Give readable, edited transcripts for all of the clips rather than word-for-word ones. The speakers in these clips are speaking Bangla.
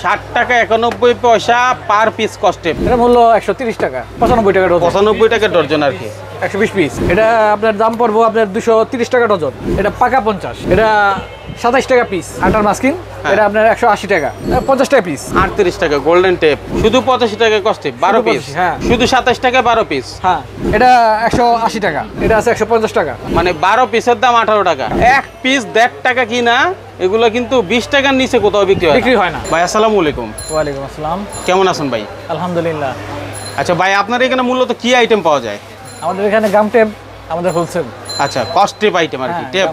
60 টাকা 91 পয়সা পার পিস কস্টে। এটা মূল্য 130 টাকা, 95 টাকা ডজন। 95 টাকা ডজন আর কি। 120 পিস। এটা আপনার দাম পড়বো আপনার 230 টাকা ডজন। এটা পাকা 50। এটা 27 টাকা পিস। আটার মাস্কিন এটা আপনার 180 টাকা, 50 টাকা পিস। 38 টাকা গোল্ডেন টেপ শুধু 85 টাকা কস্টে 12 পিস। হ্যাঁ শুধু 27 টাকা 12 পিস। হ্যাঁ এটা 180 টাকা। এটা আছে 150 টাকা। মানে 12 পিসের দাম 18 টাকা। এক পিস 1.5 টাকা কিনা এগুলো কিন্তু 20 টাকার নিচে কোথাও বিক্রি হয় না। ভাই আসসালামু আলাইকুম। ওয়ালাইকুম আসসালাম। কেমন আছেন ভাই? আলহামদুলিল্লাহ। আচ্ছা ভাই, আপনার এখানে মূলত কি আইটেম পাওয়া যায়? আমাদের এখানে গাম টেপ, আমাদের হোলসেল। আচ্ছা, কস্ট টেপ আইটেম আর কি, টেপ।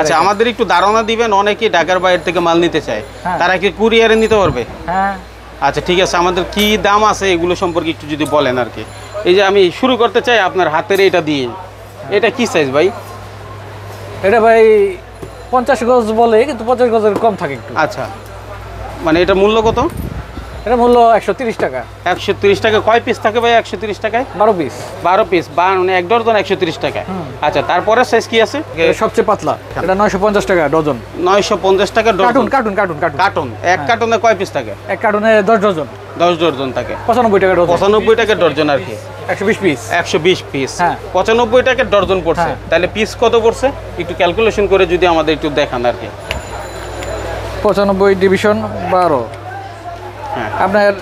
আচ্ছা, আমাদের একটু ধারণা দিবেন, অনেকেই ঢাকার বাইরে থেকে মাল নিতে চায়, তারা কি কুরিয়ারে নিতে পারবে? হ্যাঁ। আচ্ছা ঠিক আছে, আমাদের কি দাম আছে এগুলো সম্পর্কে একটু যদি বলেন আর কি। এই যে আমি শুরু করতে চাই আপনার হাতের এটা দিয়ে। এটা কি সাইজ ভাই? এটা ভাই 50 গজ বলে, কিন্তু 50 গজের কম থাকে একটু। আচ্ছা, মানে এটা মূল্য কত? এটা মূল্য 130 টাকা। 130 টাকা। কয় পিস থাকে ভাই 130 টাকায়? 12 পিস। 12 পিস, মানে এক ডজন 130 টাকা। আচ্ছা, তারপরে সাইজ কি আছে? সবচেয়ে পাতলা এটা 950 টাকা ডজন। 950 টাকা dozen. Cartoon cartoon cartoon cartoon cartoon. এক কার্টুনে কয় পিস থাকে? এক কার্টুনে 10 ডজন। 10 ডজন থাকে। 95 টাকা ডজন। 95 টাকা ডজন আর কি। 120 পিস। 120 পিস। হ্যাঁ। 95 টাকা ডজন পড়ছে। তাহলে পিস কত পড়ছে একটু ক্যালকুলেশন করে যদি আমাদের একটু দেখান আর কি। 95 ডিভিশন 12। হ্যাঁ, আপনার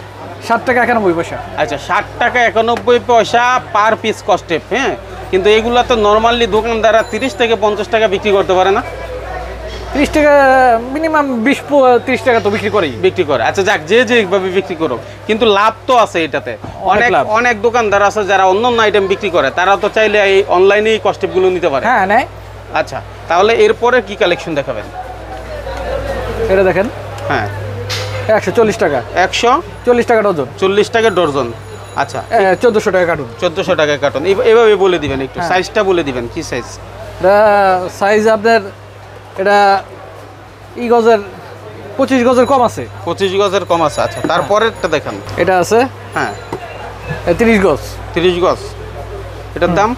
60 টাকা 91 পয়সা। আচ্ছা, 60 টাকা 91 পয়সা পার পিস কস্টে। হ্যাঁ, কিন্তু এগুলো তো নর্মালি দোকানদাররা 30 থেকে 50 টাকা বিক্রি করতে পারে না? 30 টাকা মিনিমাম, 20-30 টাকা তো বিক্রি করে। আচ্ছা যাক, যে যেভাবে বিক্রি করুক, কিন্তু লাভ তো আছে এটাতে। অনেক দোকানদার আছে যারা অন্য আইটেম বিক্রি করে, তারা তো চাইলে এই অনলাইনে এই কস্টেপগুলো নিতে পারে। হ্যাঁ নেয়। আচ্ছা, তাহলে এরপরে কি কালেকশন দেখাবেন? এটা দেখেন। হ্যাঁ, 140 টাকা। 140 টাকা ডজন। 40 টাকা ডজন। আচ্ছা, 1400 টাকা কার্টুন। 1400 টাকা কার্টন। এভাবে বলে দিবেন একটু, সাইজটা বলে দিবেন কি সাইজ? এটা সাইজ আপনার এটা গজের 25 গজের কম আছে। 25 গজের কম আছে। আচ্ছা, তারপরেরটা দেখান। এটা আছে হ্যাঁ 30 গজ। 30 গজ। এটার দাম?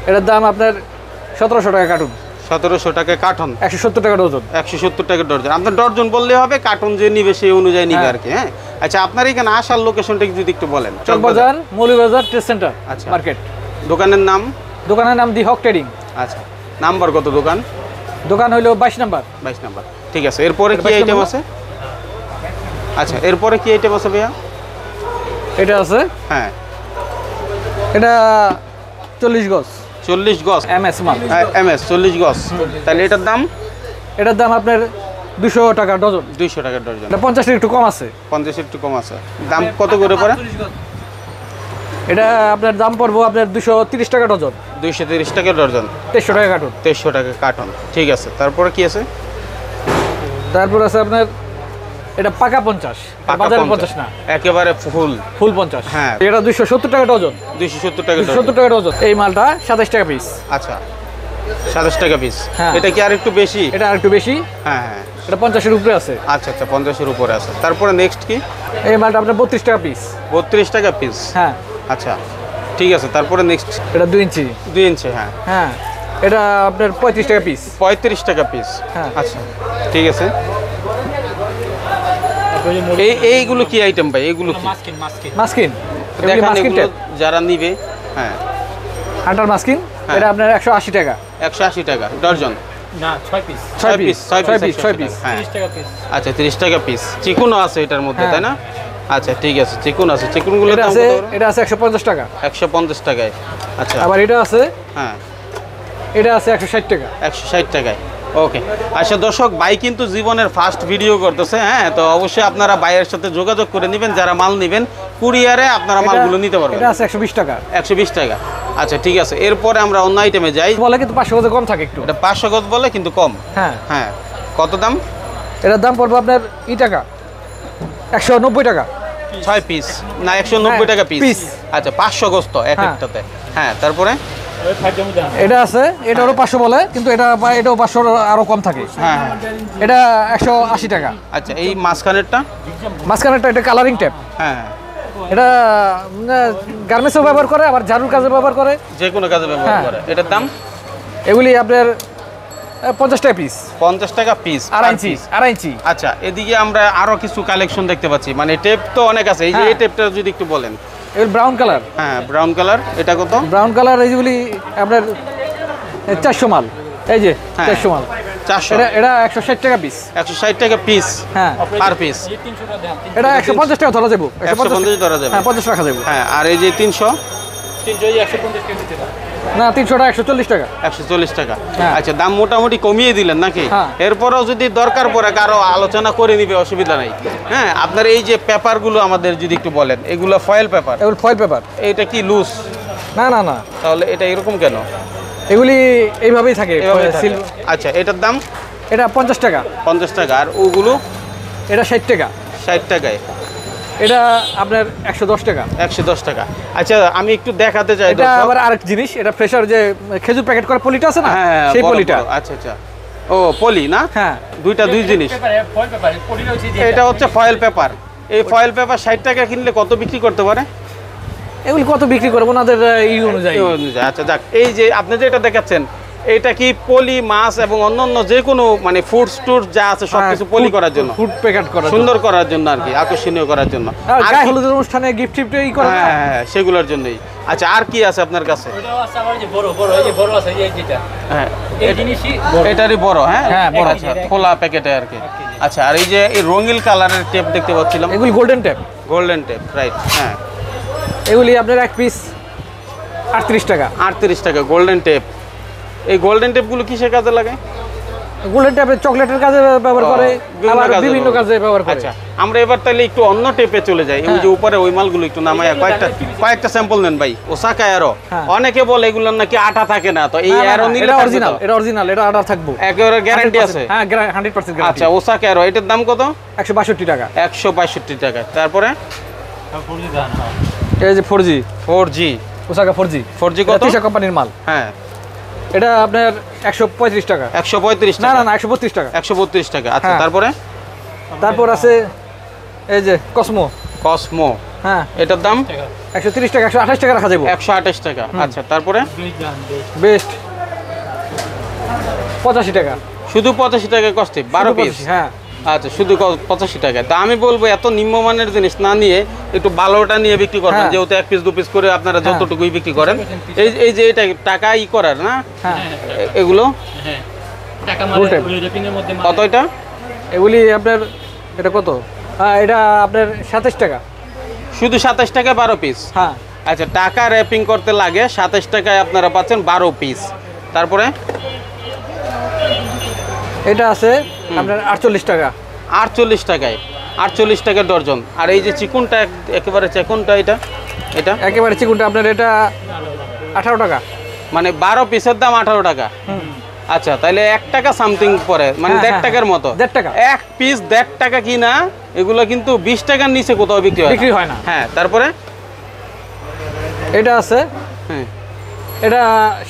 এটার দাম আপনার 1700 টাকা কার্টুন। 1700 টাকা কার্টন। 170 টাকা ডজন। 170 টাকা ডজন। আপনার ডজন বললে হবে, কার্টন যে নিবে সেই অনুযায়ী নিবে আর কি। হ্যাঁ, আচ্ছা, আপনার এখানে আসার লোকেশনটা যদি একটু বলেন। Chawkbazar, Moulvibazar trade centre. আচ্ছা, মার্কেট। দোকানের নাম? দোকানের নাম দি হক ট্রেডিং। আচ্ছা, নাম্বার কত দোকান? দোকান হইলো 22 নাম্বার। 22 নাম্বার। ঠিক আছে, এরপরে কি আইটেম আছে? আচ্ছা, এরপরে কি আইটেম আছে ভাইয়া? এটা আছে। হ্যাঁ, এটা 40 গজ। 40 গজ এমএস মাল। এমএস 40 গজ। তাহলে এটার দাম? এটার দাম আপনার 200 টাকা ডজন। 200 টাকা ডজন। এটা 50 টাকা একটু কম আছে। 50 একটু কম আছে। দাম কত করে পড়ে? এটা আপনার দাম পড়বো আপনার 230 টাকা ডজন। 230 টাকা ডজন। 2300 টাকা কার্টুন। 2300 টাকা কার্টন। ঠিক আছে, তারপরে কি আছে? তারপর আছে আপনার এটা পাকা 50। বাজারে 50 না, একেবারে ফুল 50। হ্যাঁ, এটা 270 টাকা ডজন। 270 টাকা ডজন। 270 টাকা ডজন। এই মালটা 27 টাকা পিস। আচ্ছা, 27 টাকা পিস। হ্যাঁ। এটা কি আর একটু বেশি? এটা আর একটু বেশি। হ্যাঁ হ্যাঁ, এটা 50 এর উপরে আছে। আচ্ছা আচ্ছা, 50 এর উপরে আছে। তারপরে নেক্সট কি? এই মালটা আপনার 32 টাকা পিস। 32 টাকা পিস। হ্যাঁ, আচ্ছা ঠিক আছে, তারপরে নেক্সট? এটা 2 ইঞ্চি। 2 ইঞ্চি। হ্যাঁ হ্যাঁ, এটা আপনার 35 টাকা পিস। 35 টাকা পিস। হ্যাঁ, আচ্ছা ঠিক আছে। এইগুলো কি আইটেম ভাই? এগুলো কি? মাস্কিন। দেখেন মাস্কিন এগুলো যারা নিবে। হ্যাঁ, হান্টার মাস্কিন। এটা আপনার 180 টাকা। 180 টাকা ডজন। না, 6 পিস। 6 পিস। 6 পিস। হ্যাঁ, 30 টাকা পিস। আচ্ছা 30 টাকা পিস। চিকুনও আছে এটার মধ্যে, তাই না? আচ্ছা ঠিক আছে, চিকুন আছে। চিকুনগুলো এটা আছে 150 টাকা। 150 টাকায়। আচ্ছা, আবার এটা আছে। হ্যাঁ, এটা আছে 160 টাকা। 160 টাকায়। ওকে। আচ্ছা দর্শক, ভাই কিন্তু জীবনের ফার্স্ট ভিডিও করতেছে। হ্যাঁ, তো অবশ্যই আপনারা ভাইয়ের সাথে যোগাযোগ করে নেবেন, যারা মাল নেবেন কুরিয়ারে আপনারা মালগুলো নিতে পারবেন। এটা আছে 120 টাকা। 120 টাকা। আচ্ছা ঠিক আছে, এরপরে আমরা অন্য আইটেমে যাই। বলে কিন্তু 500 গজ কম থাকে একটু। এটা 500 গজ বলে কিন্তু কম। হ্যাঁ হ্যাঁ, কত দাম? এটার দাম পড়বে আপনার টাকা 190 টাকা। 6 পিস না 190 টাকা পিস। আচ্ছা, 500 গজ তো এক একটাতে। হ্যাঁ, তারপরে এটা আছে। এটারও 500 বলে, কিন্তু এটাও 500 আরো কম থাকে। হ্যাঁ হ্যাঁ, এটা 180 টাকা। আচ্ছা, এই মাঝখানেরটা? মাঝখানেরটা এটা কালারিং ট্যাপ। হ্যাঁ হ্যাঁ, এটা গার্মেন্টসও ব্যবহার করে, আবার ঝাড়ুর কাজে ব্যবহার করে, যে কোনো কাজে ব্যবহার করে। এটার দাম? এগুলি আপনার 50 টাকা পিস। 50 টাকা পিস, আড়াই ইঞ্চি। আচ্ছা, এদিকে আমরা আরো কিছু কালেকশন দেখতে পাচ্ছি, মানে টেপ তো অনেক আছে। এই যে এই টেপটা যদি একটু বলেন। এগুলো ব্রাউন কালার। হ্যাঁ, ব্রাউন কালার। এটা কত? ব্রাউন কালার এইগুলি আপনার 400 মাল। এই যে 400 মাল। 400। এটা 160 টাকা পিস। 160 টাকা পিস। হ্যাঁ, পার পিস। এটা 150 টাকা ধরা যাবে। 150 ধরা যাবে। হ্যাঁ, 50 রাখা যাবে। হ্যাঁ, আর এই যে 300। 150 টাকা দিতে না, 300 টাকা 140 টাকা। 140 টাকা। হ্যাঁ। আচ্ছা, দাম মোটামুটি কমিয়ে দিলেন নাকি? হ্যাঁ। এরপরেও যদি দরকার পড়ে কারো আলোচনা করে নিবে, অসুবিধা নাই। হ্যাঁ, আপনার এই যে পেপারগুলো আমাদের যদি একটু বলেন। এগুলো ফয়েল পেপার। এগুলো ফয়েল পেপার। এটা কি লুজ? না না না, তাহলে এটা এরকম কেন? এগুলি এইভাবেই থাকে। আচ্ছা, এটার দাম? এটা 50 টাকা। 50 টাকা। আর ওগুলো? এটা 60 টাকা। 60 টাকায়। এটা আপনার 110 টাকা। 110 টাকা। আচ্ছা, আমি একটু দেখাতে চাই। এটা আবার আরেক জিনিস, এটা ফ্রেশার যে খেজুর প্যাকেট করা পলিটা আছে না, হ্যাঁ, সেই পলিটা। আচ্ছা আচ্ছা, ও পলি না? হ্যাঁ, দুই জিনিস। এটা হচ্ছে ফয়েল পেপার। এই ফয়েল পেপার 60 টাকা কিনলে কত বিক্রি করতে পারে? এগুলি কত বিক্রি করবো ওনাদের অনুযায়ী। আচ্ছা, যাক, এই যে আপনি যেটা দেখাচ্ছেন, এটা কি পলি মাছ এবং অন্যান্য যে কোনো মানে ফুডস টুডস যা আছে সবকিছু পলি করার জন্য, ফুড প্যাকেট করা, সুন্দর করার জন্য আর কি, আকর্ষণীয় করার জন্য। আর গায়ে হলুদের অনুষ্ঠানে গিফট টিফট এই করা। হ্যাঁ, সেগুলোর জন্যই। আচ্ছা, আর কি আছে আপনার কাছে? ওটাও আছে আমার, যে বড় বড়, এই যে বড় আছে, এই যেটা, হ্যাঁ, এই জিনিসই এটারই বড়। হ্যাঁ, হ্যাঁ, বড়। আচ্ছা, খোলা প্যাকেটে আর কি। আচ্ছা, আর এই যে এই রঙিন কালারের টেপ দেখতে পাচ্ছিলাম। এগুলি golden tape. Golden tape, right. হ্যাঁ, এগুলি আপনার এক পিস 38 টাকা। 38 টাকা গোল্ডেন টেপ। এই গোল্ডেন টেপগুলো কিসের কাজে লাগে? গোল্ডেন টেপে চকলেটের কাজে ব্যবহার করে, আবার বিভিন্ন কাজে ব্যবহার করে। আচ্ছা, আমরা এবার তাহলে একটু অন্য টেপে চলে যাই। ওই যে উপরে ওই মালগুলো একটু নামায় কয়েকটা স্যাম্পল নেন ভাই। Osaka arrow. অনেকে বলে এগুলোর নাকি আঠা থাকে না, তো এই অ্যারো নিলে এটা অরিজিনাল, এটা অরিজিনাল, এটা আটা থাকবে। একেবারে গ্যারান্টি আছে? হ্যাঁ, 100% গ্যারান্টি। আচ্ছা, ওসাকা অ্যারো, এটার দাম কত? 162 টাকা। 162 টাকা। তারপরে এই যে 4G। 4G। Osaka 4G। 4G কত? তিশা কোম্পানির মাল। হ্যাঁ, এটা আপনার 135 টাকা। 135 না টাকা। না না, 132 টাকা। 132 টাকা। আচ্ছা, হ্যাঁ। তারপর আছে এই যে কসমো। কসমো। হ্যাঁ, এটার দাম 130 টাকা, 128 টাকা রাখা যাবে। 128 টাকা। আচ্ছা, তারপরে বেস্ট 85 টাকা। শুধু 85 টাকা কস্টে 12 পিস। হ্যাঁ, আচ্ছা, শুধু 85 টাকা। তা আমি বলবো এত নিম্নমানের জিনিস না নিয়ে একটু ভালোটা নিয়ে বিক্রি করবেন, হ্যাঁ। যেহেতু 1 পিস 2 পিস করে আপনারা যতটুকুই বিক্রি করেন। এই যে এটা টাকা করার না, হ্যাঁ, এগুলো হ্যাঁ, টাকা ফুল মারে টাইপ। ওই র্যাপিং এর মধ্যে কত এটা? এগুলি আপনার এটা কত? এটা আপনার 27 টাকা। শুধু 27 টাকা 12 পিস। হ্যাঁ, আচ্ছা, টাকা র্যাপিং করতে লাগে 27 টাকায় আপনারা পাচ্ছেন 12 পিস। তারপরে এটা আছে আপনার 48 টাকা। 48 টাকায়, 48 টাকা ডর্জন। আর এই যে চিকুনটা একেবারে চিকুনটা, এটা একেবারে চিকুনটা আপনার এটা 18 টাকা। মানে 12 পিসের দাম 18 টাকা। আচ্ছা, তাহলে 1 টাকা সামথিং পরে, মানে হ্যাঁ, 1.5 হ্যাঁ, টাকার মতো। 1.5 টাকা। 1 পিস 1.5 টাকা কিনা, এগুলো কিন্তু 20 টাকার নিচে কোথাও বিক্রি হয় না। হ্যাঁ, তারপরে এটা আছে, হ্যাঁ, এটা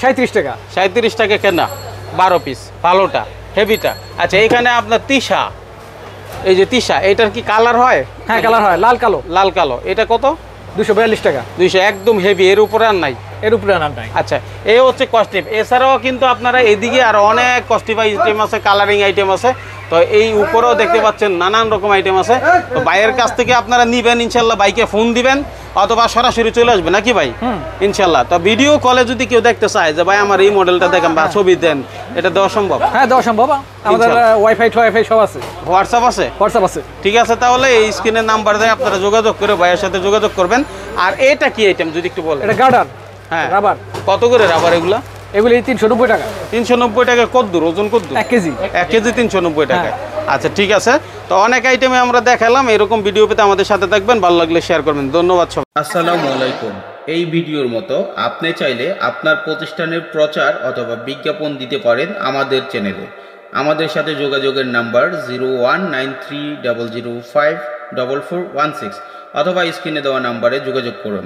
37 টাকা। 37 টাকা কেনা 12 পিস, ভালোটা, হেভিটা। আচ্ছা, এখানে আপনার তিশা, এই যে তিশা, এটার কি কালার হয়? হ্যাঁ, কালার হয় লাল কালো। লাল কালো। এটা কত? 242 টাকা। 200, একদম হেভি, এর উপরে আর নাই। এর উপরে আনার নাই। আচ্ছা, এই হচ্ছে কস্টিপ। এছাড়াও কিন্তু আপনারা এদিকে আর অনেক কস্টিপ আইটেম আছে, কালারিং আইটেম আছে। তো এই উপরেও দেখতে পাচ্ছেন নানান রকম আইটেম আছে। তো ভাইয়ের কাছ থেকে আপনারা নিবেন, ইনশাল্লাহ বাইকে ফোন দিবেন অথবা সরাসরি চলে আসবে নাকি ভাই? ইনশাল্লাহ। তো ভিডিও কলে যদি কেউ দেখতে চায় যে ভাই আমার এই মডেলটা দেখেন বা ছবি দেন, এটা দেওয়া সম্ভব? হ্যাঁ, দেওয়া সম্ভব। আমাদের ওয়াইফাই সব আছে। হোয়াটসঅ্যাপ আছে? হোয়াটসঅ্যাপ আছে। ঠিক আছে, তাহলে এই স্ক্রিনের নাম্বার দিয়ে আপনারা যোগাযোগ করে ভাইয়ের সাথে যোগাযোগ করবেন। আর এটা কি আইটেম যদি একটু বলেন? এটা গার্ডার। হ্যাঁ, রাবার। কত করে রাবার এগুলা? এগুলি 390 টাকা। 390 টাকা। কদ্দুর ওজন? কদ্দুর? 1 কেজি। 1 কেজি 390 টাকা। আচ্ছা, ঠিক আছে। তো অনেক আইটেমে আমরা দেখালাম। এরকম ভিডিও পেতে আমাদের সাথে থাকবেন, ভালো লাগলে শেয়ার করবেন। ধন্যবাদ সবাই। আসসালামু আলাইকুম। এই ভিডিওর মতো আপনি চাইলে আপনার প্রতিষ্ঠানের প্রচার অথবা বিজ্ঞাপন দিতে পারেন আমাদের চ্যানেলে। আমাদের সাথে যোগাযোগের নাম্বার 019300544416 অথবা স্ক্রিনে দেওয়া নাম্বারে যোগাযোগ করুন।